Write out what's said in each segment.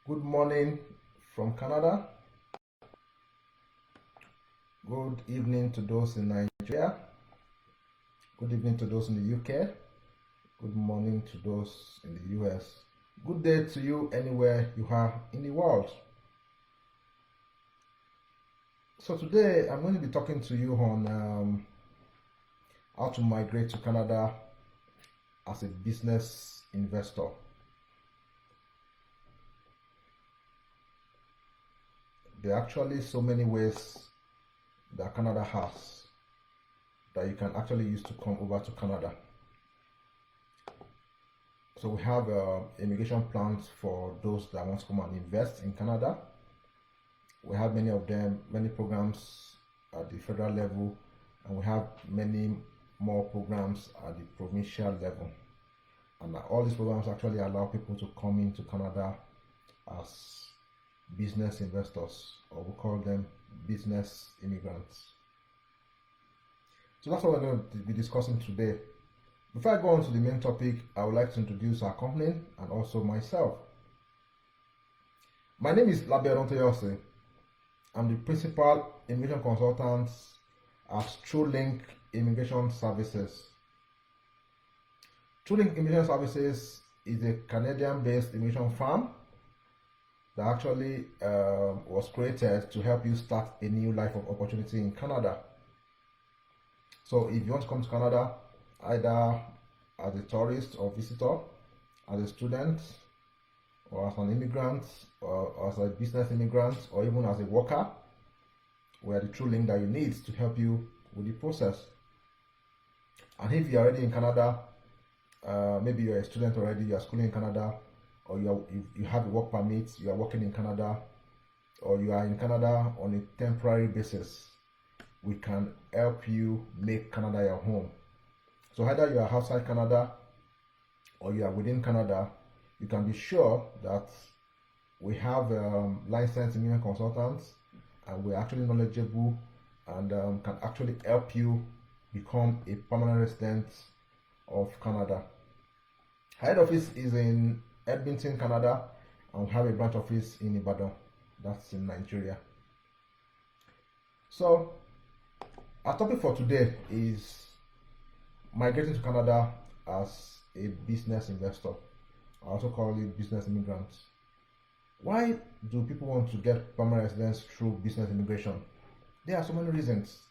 Good morning from Canada. Good evening to those in Nigeria. Good evening to those in the UK. Good morning to those in the US. Good day to you anywhere you are in the world. So today I'm going to be talking to you on how to migrate to Canada as a business investor. There are actually so many ways that Canada has that you can actually use to come over to Canada. So we have immigration plans for those that want to come and invest in Canada. We have many of them, many programs at the federal level, and we have many more programs at the provincial level. And all these programs actually allow people to come into Canada as business investors, or we call them business immigrants. So that's what we're going to be discussing today. Before I go on to the main topic, I would like to introduce our company and also myself. My name is Laberon Toyose. I'm the principal immigration consultant at TrueLink Immigration Services. TrueLink Immigration Services is a Canadian-based immigration firm that actually was created to help you start a new life of opportunity in Canada. So if you want to come to Canada, either as a tourist or visitor, as a student, or as an immigrant, or as a business immigrant, or even as a worker, we are the true link that you need to help you with the process. And if you're already in Canada, maybe you're a student already, you're schooling in Canada, or you have a work permit, you are working in Canada, or you are in Canada on a temporary basis, we can help you make Canada your home. So either you are outside Canada or you are within Canada, you can be sure that we have licensed immigration consultants, and we're actually knowledgeable and can actually help you become a permanent resident of Canada. Our head office is in Edmonton, Canada, and we have a branch office in Ibadan, that's in Nigeria. So our topic for today is migrating to Canada as a business investor. I also call it business immigrants. Why do people want to get permanent residence through business immigration? There are so many reasons.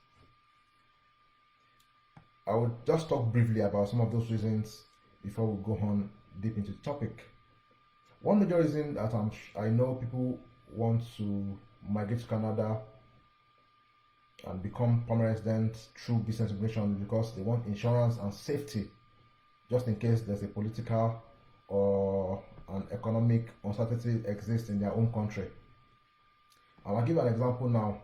I will just talk briefly about some of those reasons before we go on deep into the topic. One major reason that I know people want to migrate to Canada and become permanent residents through business immigration is because they want insurance and safety, just in case there's a political or an economic uncertainty exists in their own country. And I'll give an example now.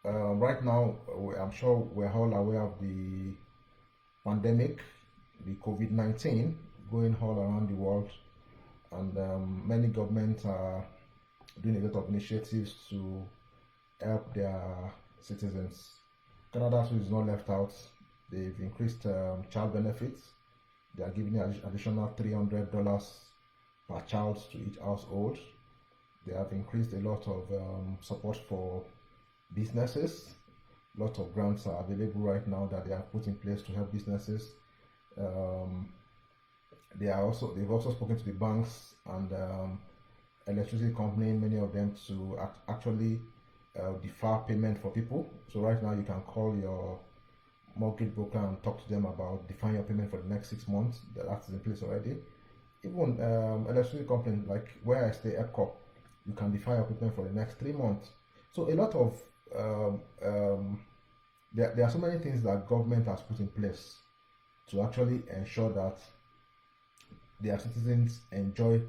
Right now, I'm sure we're all aware of the pandemic, the COVID-19, going all around the world, and many governments are doing a lot of initiatives to help their citizens. Canada too is not left out. They've increased child benefits. They are giving additional $300 per child to each household. They have increased a lot of support for businesses. A lot of grants are available right now that they have put in place to help businesses. They've also spoken to the banks and electricity company, many of them, to actually defer payment for people. So right now you can call your mortgage broker and talk to them about deferring your payment for the next 6 months. That's in place already. Even electricity company like where I stay, EPCO, you can defer your payment for the next 3 months. So a lot of there are so many things that government has put in place to actually ensure that their citizens enjoy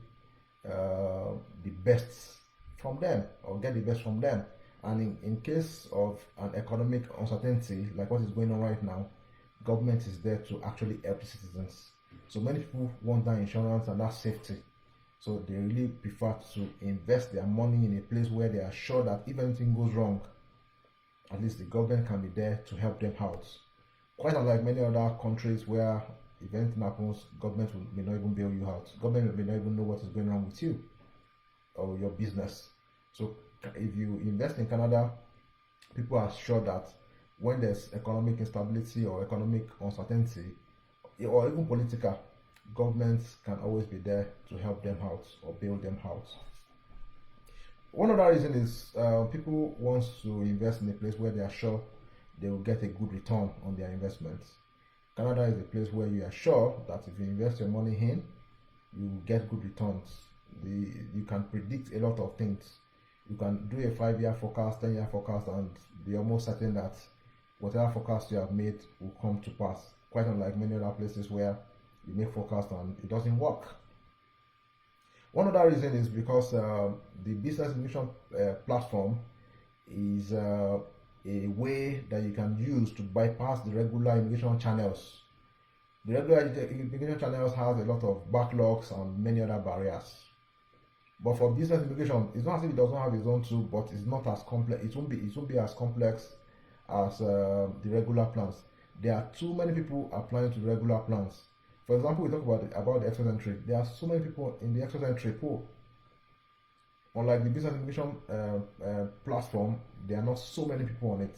the best from them, or get the best from them. And in case of an economic uncertainty like what is going on right now, government is there to actually help the citizens. So many people want that insurance and that safety, so they really prefer to invest their money in a place where they are sure that if anything goes wrong, at least the government can be there to help them out. Quite unlike many other countries where if anything happens, government may not even bail you out. Government may not even know what is going on with you. or your business. So if you invest in Canada, people are sure that when there's economic instability or economic uncertainty, or even political, governments can always be there to help them out or bail them out. One other reason is people want to invest in a place where they are sure they will get a good return on their investments. Canada is a place where you are sure that if you invest your money in, you will get good returns. You can predict a lot of things. You can do a 5-year forecast, 10-year forecast, and be almost certain that whatever forecast you have made will come to pass. Quite unlike many other places where you make forecast and it doesn't work. One other reason is because the business immigration platform is a way that you can use to bypass the regular immigration channels. The regular immigration channels has a lot of backlogs and many other barriers. But for business immigration, it's not as if it does not have its own tool, but it's not as complex. It won't be as complex as the regular plans. There are too many people applying to regular plans. For example, we talk about the excess entry. There are so many people in the excess entry pool. Unlike the business immigration platform, there are not so many people on it.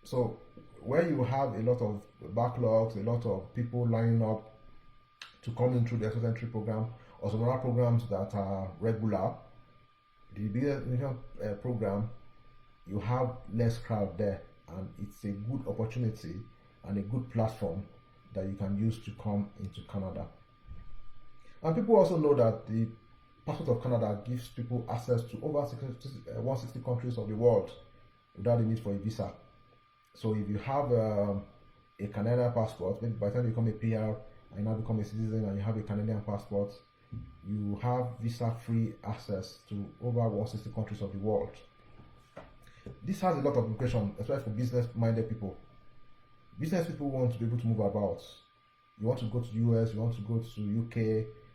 So where you have a lot of backlogs, a lot of people lining up to come in through the excess entry program or some other programs that are regular, the business immigration program, you have less crowd there, and it's a good opportunity and a good platform that you can use to come into Canada. And people also know that the Passport of Canada gives people access to over 160 countries of the world without the need for a visa. So if you have a Canadian passport, maybe by the time you become a PR and now become a citizen and you have a Canadian passport, you have visa-free access to over 160 countries of the world. This has a lot of implications, especially for business-minded people. Business people want to be able to move about. You want to go to the US, you want to go to UK,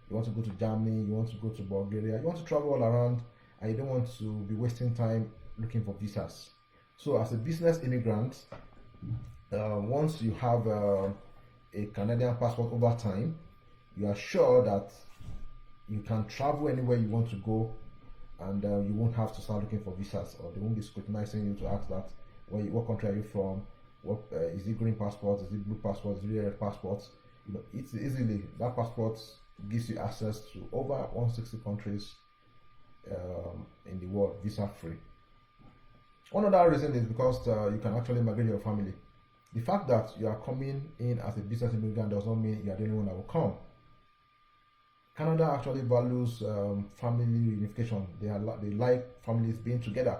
you want to go to Germany, you want to go to Bulgaria, you want to travel all around, and you don't want to be wasting time looking for visas. So as a business immigrant, once you have a Canadian passport over time, you are sure that you can travel anywhere you want to go, and you won't have to start looking for visas, or they won't be scrutinizing you to ask that what country are you from, what is it green passport, is it blue passport, is it red passport. You know, it's easily that passport gives you access to over 160 countries in the world, visa free. One other reason is because you can actually migrate your family. The fact that you are coming in as a business immigrant does not mean you are the only one that will come. Canada actually values family reunification. They like families being together.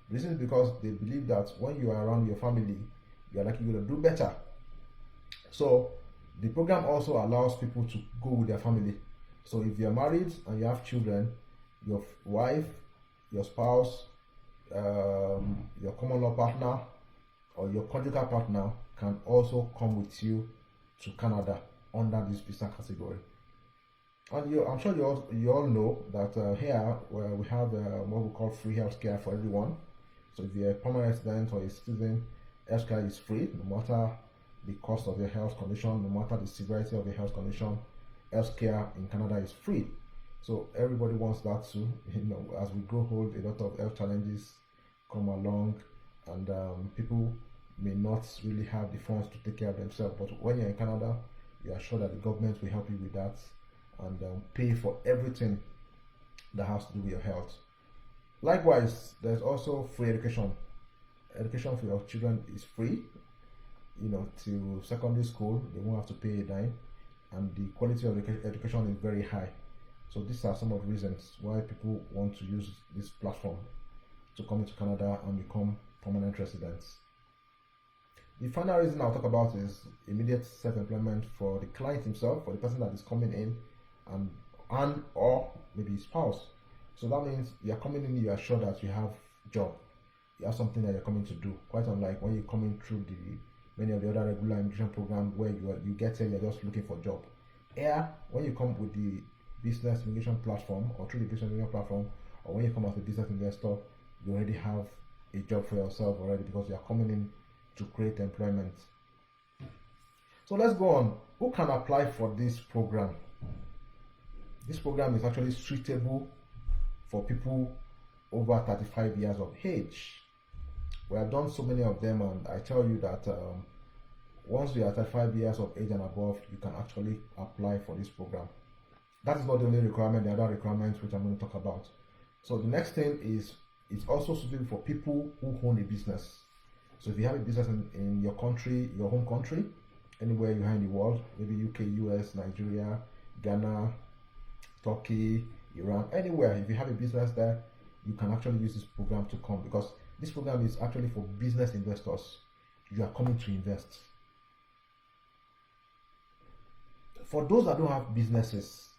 The reason is because they believe that when you are around your family, you are likely going to do better. So the program also allows people to go with their family. So if you are married and you have children, your wife, your spouse, your common law partner, or your conjugal partner can also come with you to Canada under this visa category. And I'm sure you all know that here we have what we call free healthcare for everyone. So if you're a permanent resident or a citizen, healthcare is free, no matter the cost of your health condition, no matter the severity of your health condition. Healthcare in Canada is free. So everybody wants that too. You know, as we grow old, a lot of health challenges come along, and people may not really have the funds to take care of themselves. But when you're in Canada, you are sure that the government will help you with that and pay for everything that has to do with your health. Likewise, there's also free education. Education for your children is free. You know, to secondary school, they won't have to pay a dime, and the quality of education is very high. So these are some of the reasons why people want to use this platform to come into Canada and become permanent residents. The final reason I'll talk about is immediate self-employment for the client himself, for the person that is coming in, and or maybe his spouse. So that means you're coming in, you are sure that you have a job, you have something that you're coming to do. Quite unlike when you're coming through many of the other regular immigration programs where you get here, you're just looking for a job. Here, when you come with the business immigration platform or through the business immigration platform, or when you come as a business investor, you already have a job for yourself already because you are coming in to create employment. So let's go on. Who can apply for this program? This program is actually suitable for people over 35 years of age. We have done so many of them, and I tell you that once you are 35 years of age and above, you can actually apply for this program. That is not the only requirement, the other requirements which I'm going to talk about. So the next thing is, it's also suitable for people who own a business. So if you have a business in your country, your home country, anywhere you are in the world, maybe UK, US, Nigeria, Ghana, Turkey, Iran, anywhere, if you have a business there, you can actually use this program to come, because this program is actually for business investors. You are coming to invest. For those that don't have businesses,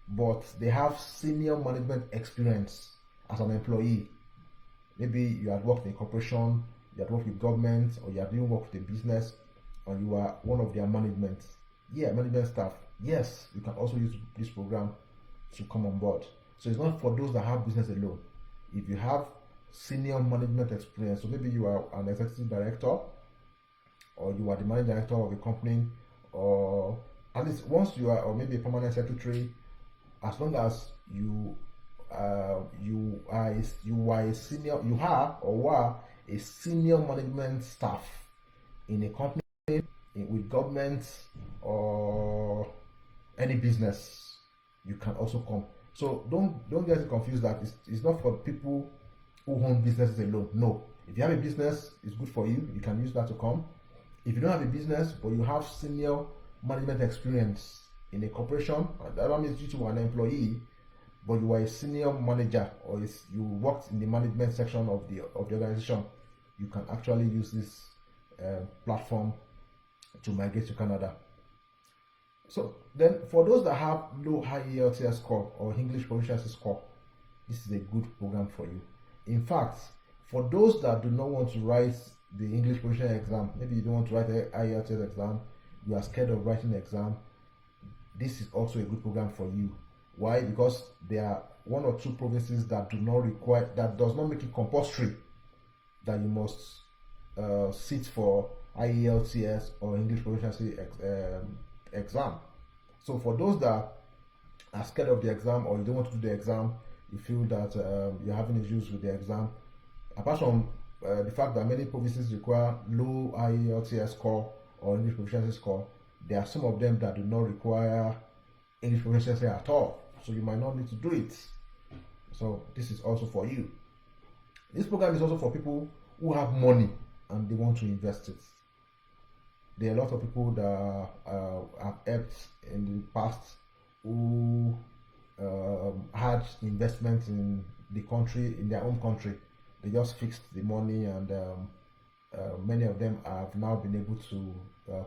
but they have senior management experience as an employee, maybe you had worked in a corporation, you had worked with government, or you had doing work with a business, and you are one of their management staff, yes, you can also use this program to come on board. So it's not for those that have business alone. If you have senior management experience, so maybe you are an executive director, or you are the managing director of a company, or at least once you are, or maybe a permanent secretary, as long as you are a senior, you are or were a senior management staff in a company, with government or any business, you can also come. So don't get confused that it's not for people who own businesses alone. No, if you have a business, it's good for you. You can use that to come. If you don't have a business but you have senior management experience in a corporation, that means you were an employee, but you were a senior manager, or you worked in the management section of the organization, you can actually use this platform to migrate to Canada. So then, for those that have low high ELTS score or English proficiency score, this is a good program for you. In fact, for those that do not want to write the English proficiency exam, maybe you don't want to write the IELTS exam, you are scared of writing the exam, this is also a good program for you. Why? Because there are one or two provinces that do not require, that does not make it compulsory that you must sit for IELTS or English proficiency exam. So for those that are scared of the exam, or you don't want to do the exam, you feel that you're having issues with the exam, apart from the fact that many provinces require low IELTS score or English proficiency score, there are some of them that do not require English proficiency at all, so you might not need to do it. So this is also for you. This program is also for people who have money and they want to invest it. There are a lot of people that have helped in the past who had investments in the country, in their own country. They just fixed the money, and many of them have now been able to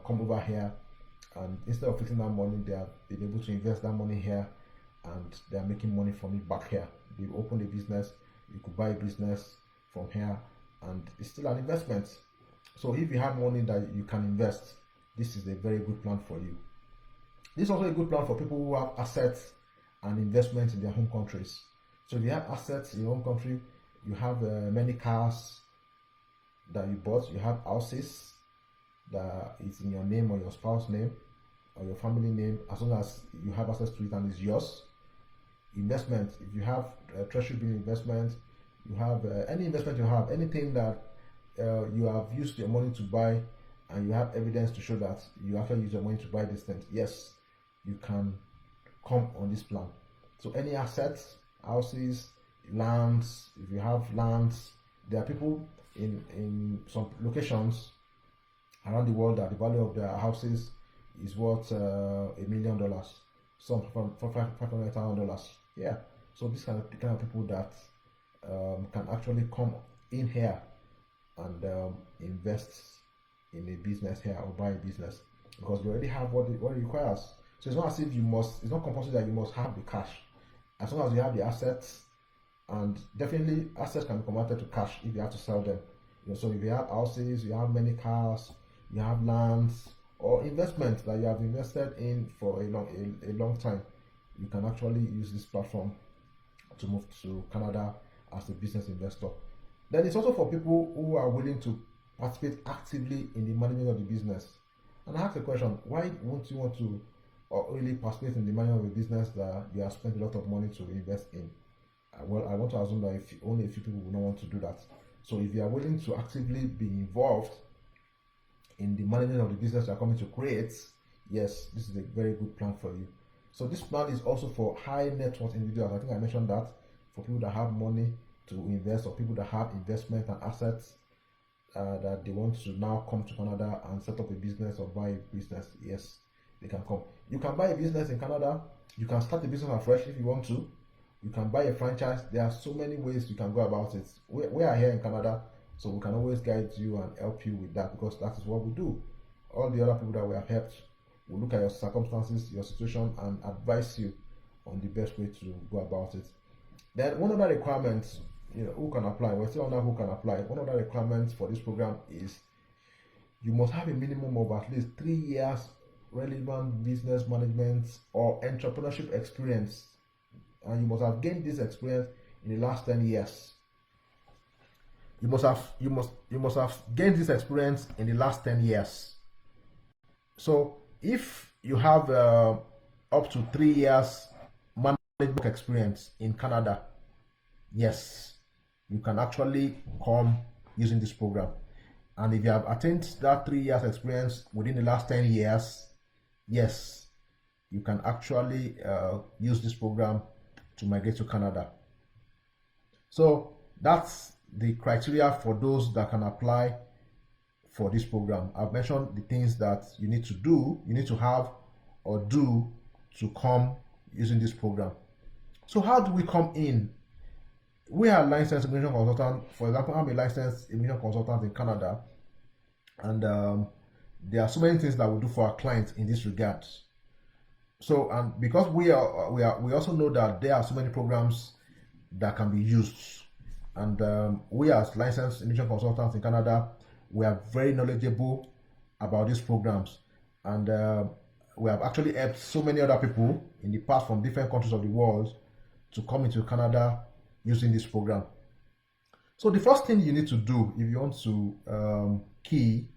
come over here, and instead of fixing that money, they have been able to invest that money here, and they are making money from it back here. They opened a business, you could buy a business from here, and it's still an investment. So if you have money that you can invest, this is a very good plan for you. This is also a good plan for people who have assets and investments in their home countries. So if you have assets in your home country, you have many cars that you bought, you have houses that is in your name or your spouse's name or your family name, as long as you have access to it and it's yours. Investment, if you have treasury bill investment, you have any investment you have, anything that you have used your money to buy, and you have evidence to show that you actually use your money to buy these things, yes, you can come on this plan. So any assets, houses, lands, if you have lands, there are people in some locations around the world that the value of their houses is worth $1 million, some for $500,000. Yeah, so these are the kind of people that can actually come in here and invest in a business here or buy a business, because you already have what it requires. So it's not as if you must, it's not compulsory that you must have the cash, as long as you have the assets. And definitely assets can be converted to cash if you have to sell them. So if you have houses, you have many cars, you have lands, or investments that you have invested in for a long time, you can actually use this platform to move to Canada as a business investor. Then it's also for people who are willing to participate actively in the management of the business. And I ask the question, why won't you want to really participate in the management of a business that you have spent a lot of money to invest in? well, I want to assume that only a few people will not want to do that. So if you are willing to actively be involved in the management of the business you are coming to create, yes, this is a very good plan for you. So this plan is also for high net worth individuals. I think I mentioned that, for people that have money to invest, or people that have investment and assets that they want to now come to Canada and set up a business or buy a business. Yes, they can come. You can buy a business in Canada. You can start a business afresh if you want to. You can buy a franchise. There are so many ways you can go about it. We are here in Canada, so we can always guide you and help you with that, because that is what we do. All the other people that we have helped will look at your circumstances, your situation, and advise you on the best way to go about it. Then one other requirement, who can apply? We're still on that who can apply. One other requirement for this program is you must have a minimum of at least 3 years relevant business management or entrepreneurship experience, and you must have gained this experience in the last 10 years. You must have gained this experience in the last 10 years. So if you have up to 3 years management experience in Canada, yes, you can actually come using this program. And if you have attained that 3 years experience within the last 10 years, yes, you can actually use this program to migrate to Canada. So that's the criteria for those that can apply for this program. I've mentioned the things that you need to do, you need to have or do to come using this program. So how do we come in? We are licensed immigration consultant. For example, I'm a licensed immigration consultant in Canada, and there are so many things that we do for our clients in this regard. So, and because we also know that there are so many programs that can be used, and we as licensed immigration consultants in Canada, we are very knowledgeable about these programs, and we have actually helped so many other people in the past from different countries of the world to come into Canada using this program. So the first thing you need to do if you want to key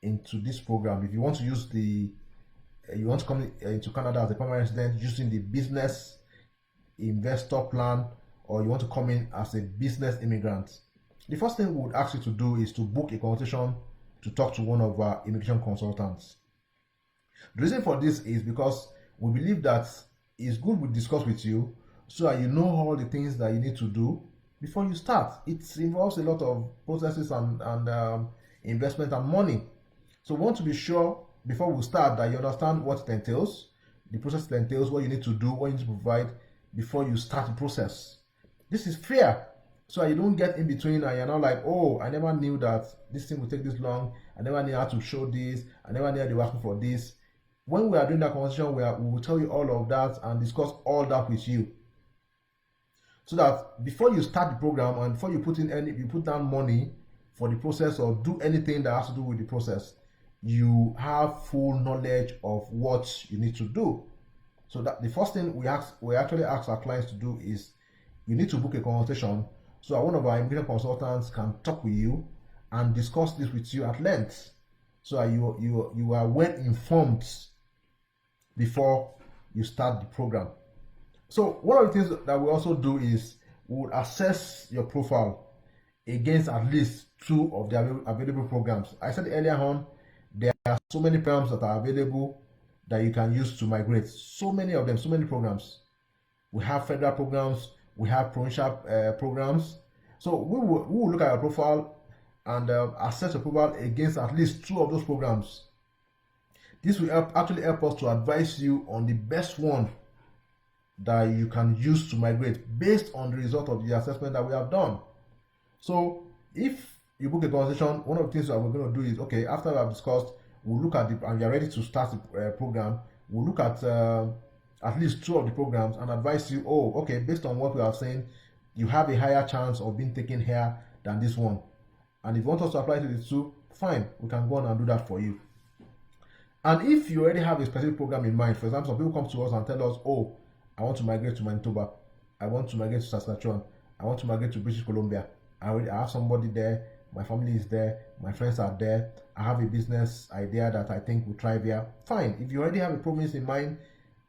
into this program, if you want to use you want to come into Canada as a permanent resident using the business investor plan, or you want to come in as a business immigrant, the first thing we would ask you to do is to book a consultation to talk to one of our immigration consultants. The reason for this is because we believe that it's good we discuss with you so that you know all the things that you need to do before you start. It involves a lot of processes and investment and money. So we want to be sure before we start that you understand what it entails, the process it entails, what you need to do, what you need to provide before you start the process. This is fair, so you don't get in between and you're not like, oh, I never knew that this thing would take this long, I never knew how to show this, I never knew they were asking for this. When we are doing that conversation, we will tell you all of that and discuss all that with you, so that before you start the program and before you put down money for the process or do anything that has to do with the process, you have full knowledge of what you need to do. So that the first thing we actually ask our clients to do is you need to book a consultation so that one of our immigration consultants can talk with you and discuss this with you at length, so that you are well informed before you start the program. So one of the things that we also do is we will assess your profile against at least 2 of the available programs. I said earlier on, there are so many programs that are available that you can use to migrate. So many of them, so many programs. We have federal programs, we have provincial programs. So we will look at your profile and assess your profile against at least 2 of those programs. This will actually help us to advise you on the best one that you can use to migrate based on the result of the assessment that we have done. So if you book a consultation, one of the things that we're going to do is, okay, after we have discussed, we'll look at and you're ready to start the program, we'll look at least 2 of the programs and advise you, oh, okay, based on what we are saying, you have a higher chance of being taken here than this one. And if you want us to apply to the 2, fine, we can go on and do that for you. And if you already have a specific program in mind, for example, some people come to us and tell us, oh, I want to migrate to Manitoba, I want to migrate to Saskatchewan, I want to migrate to British Columbia, I have somebody there, my family is there, my friends are there, I have a business idea that I think will thrive here. Fine. If you already have a promise in mind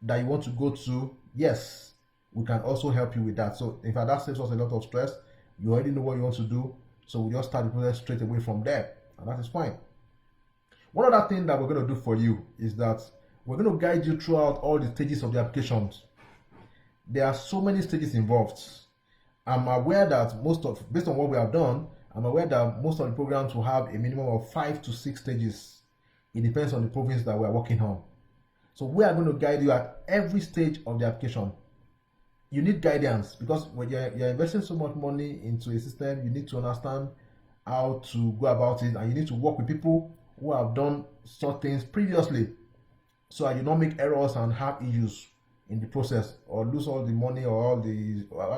that you want to go to, yes, we can also help you with that. So in fact, that saves us a lot of stress. You already know what you want to do, so we just start the process straight away from there, and that is fine. One other thing that we're going to do for you is that we're going to guide you throughout all the stages of the applications. There are so many stages involved. I'm aware that based on what we have done, I'm aware that most of the programs will have a minimum of 5 to 6 stages. It depends on the province that we are working on. So we are going to guide you at every stage of the application. You need guidance because when you're investing so much money into a system, you need to understand how to go about it, and you need to work with people who have done such things previously, so that you don't make errors and have issues in the process, or lose all the money, or all the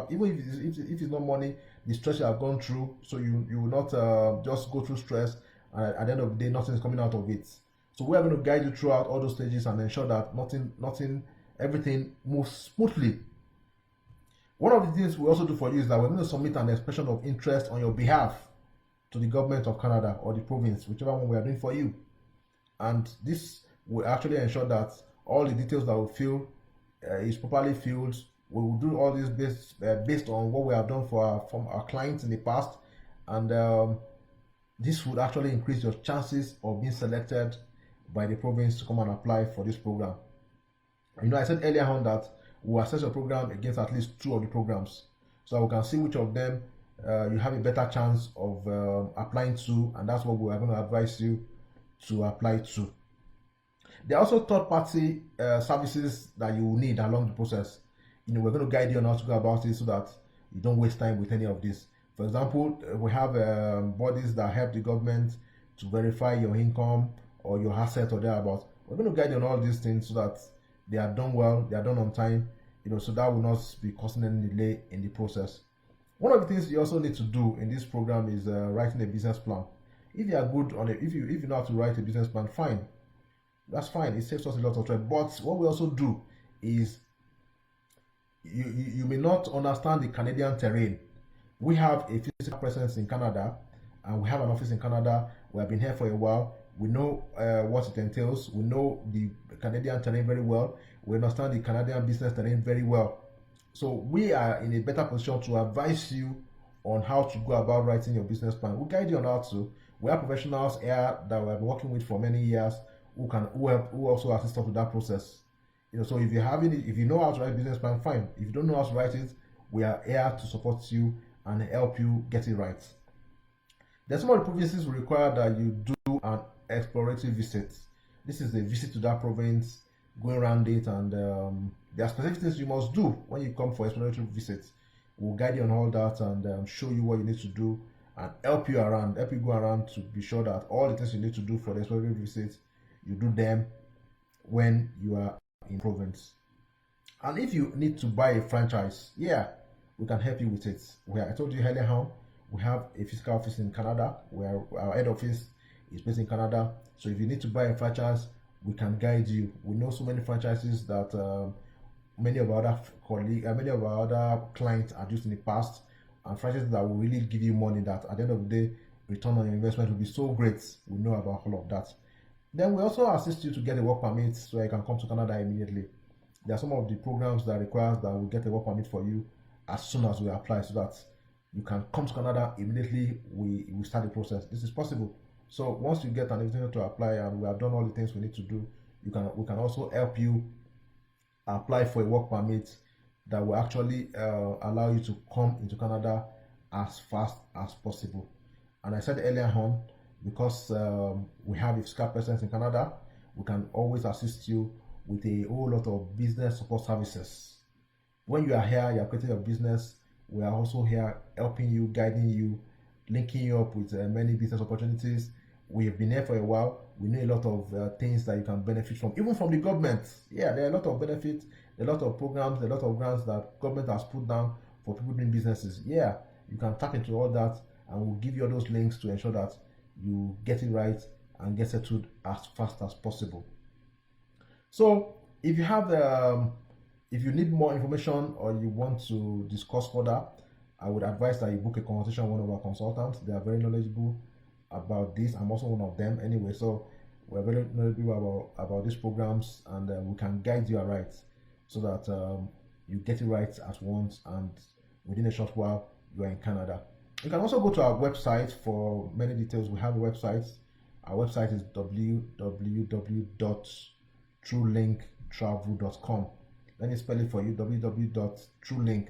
even if it's not money, the stress you have gone through. So you will not just go through stress, and at the end of the day nothing is coming out of it. So we are going to guide you throughout all those stages and ensure that everything moves smoothly. One of the things we also do for you is that we're going to submit an expression of interest on your behalf to the government of Canada or the province, whichever one we are doing for you. And this will actually ensure that all the details that we fill is properly filled. We will do all this based on what we have done from our clients in the past, and this would actually increase your chances of being selected by the province to come and apply for this program. I said earlier on that we'll assess your program against at least 2 of the programs, so we can see which of them you have a better chance of applying to, and that's what we are going to advise you to apply to. There are also third-party services that you will need along the process. We're going to guide you on how to go about it so that you don't waste time with any of this. For example, we have bodies that help the government to verify your income or your asset or thereabouts. We're going to guide you on all these things so that they are done well, they are done on time, so that will not be causing any delay in the process. One of the things you also need to do in this program is writing a business plan. If you are good on it, if you know how to write a business plan, fine. That's fine. It saves us a lot of time. But what we also do is, you may not understand the Canadian terrain. We have a physical presence in Canada, and we have an office in Canada. We have been here for a while. We know what it entails. We know the Canadian terrain very well. We understand the Canadian business terrain very well. So we are in a better position to advise you on how to go about writing your business plan. We'll guide you on how to. We have professionals here that we have been working with for many years who also assist us with that process. So if you know how to write a business plan, fine. If you don't know how to write it, we are here to support you and help you get it right. There's some of the provinces will require that you do an exploratory visit. This is a visit to that province, going around it, and there are specific things you must do when you come for exploratory visits. We'll guide you on all that and show you what you need to do and help you go around to be sure that all the things you need to do for the exploratory visit, you do them when you are in province. And if you need to buy a franchise, we can help you with it. I told you earlier on, we have a physical office in Canada, where our head office is based in Canada. So if you need to buy a franchise, we can guide you. We know so many franchises that many of our other clients are used in the past, and franchises that will really give you money that at the end of the day, return on your investment will be so great. We know about all of that. Then we also assist you to get a work permit so you can come to Canada immediately. There are some of the programs that requires that we get a work permit for you as soon as we apply, so that you can come to Canada immediately. We start the process. This is possible. So once you get an invitation to apply and we have done all the things we need to do, we can also help you apply for a work permit that will actually allow you to come into Canada as fast as possible. And I said earlier on, because we have a physical presence in Canada, we can always assist you with a whole lot of business support services. When you are here, you are creating your business, we are also here helping you, guiding you, linking you up with many business opportunities. We have been here for a while. We know a lot of things that you can benefit from, even from the government. There are a lot of benefits, a lot of programs, a lot of grants that government has put down for people doing businesses. You can tap into all that, and we'll give you all those links to ensure that you get it right and get settled as fast as possible. So if you have if you need more information or you want to discuss further, I would advise that you book a consultation with one of our consultants. They are very knowledgeable about this. I'm also one of them anyway, so we're very knowledgeable about these programs, and we can guide you right so that you get it right at once, and within a short while you are in Canada. You can also go to our website for many details. We have a website. Our website is www.truelinktravel.com. Let me spell it for you: www.truelink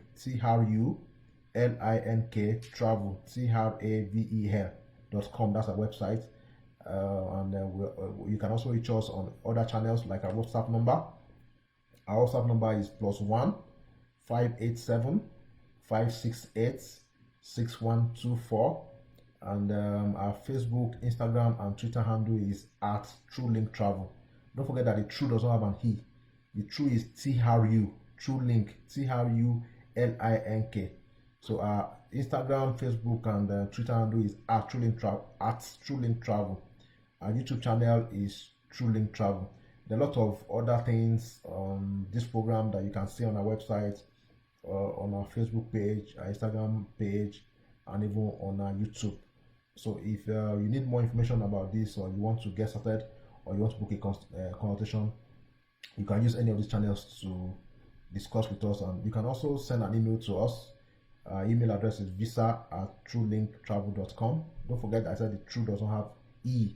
travel.com. That's our website. You can also reach us on other channels like our WhatsApp number. Our WhatsApp number is +1 587 568 6124, and our Facebook, Instagram, and Twitter handle is @TrueLinkTravel. Don't forget that the true does not have an he. The true is TRU, TrueLink, TRULINK. So our Instagram, Facebook, and Twitter handle is @TrueLinkTravel. Our YouTube channel is TrueLink Travel. There are a lot of other things on this program that you can see on our website, on our Facebook page, our Instagram page, and even on our YouTube. So if you need more information about this, or you want to get started, or you want to book a consultation, you can use any of these channels to discuss with us, and you can also send an email to us. Our email address is visa@truelinktravel.com. Don't forget I said the true does not have e.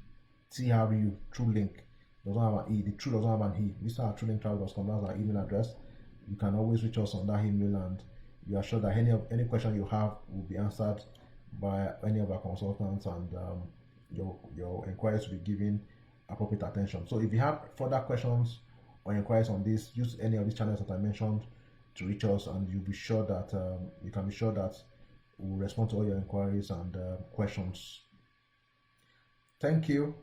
TRU, TrueLink does not have an e. The true does not have an e. visa@truelinktravel.com. That's our email address. You can always reach us on that email, and you are sure that any question you have will be answered by any of our consultants, and your inquiries will be given appropriate attention. So if you have further questions or inquiries on this, use any of these channels that I mentioned to reach us, and you'll be sure that you can be sure that we'll respond to all your inquiries and questions. Thank you.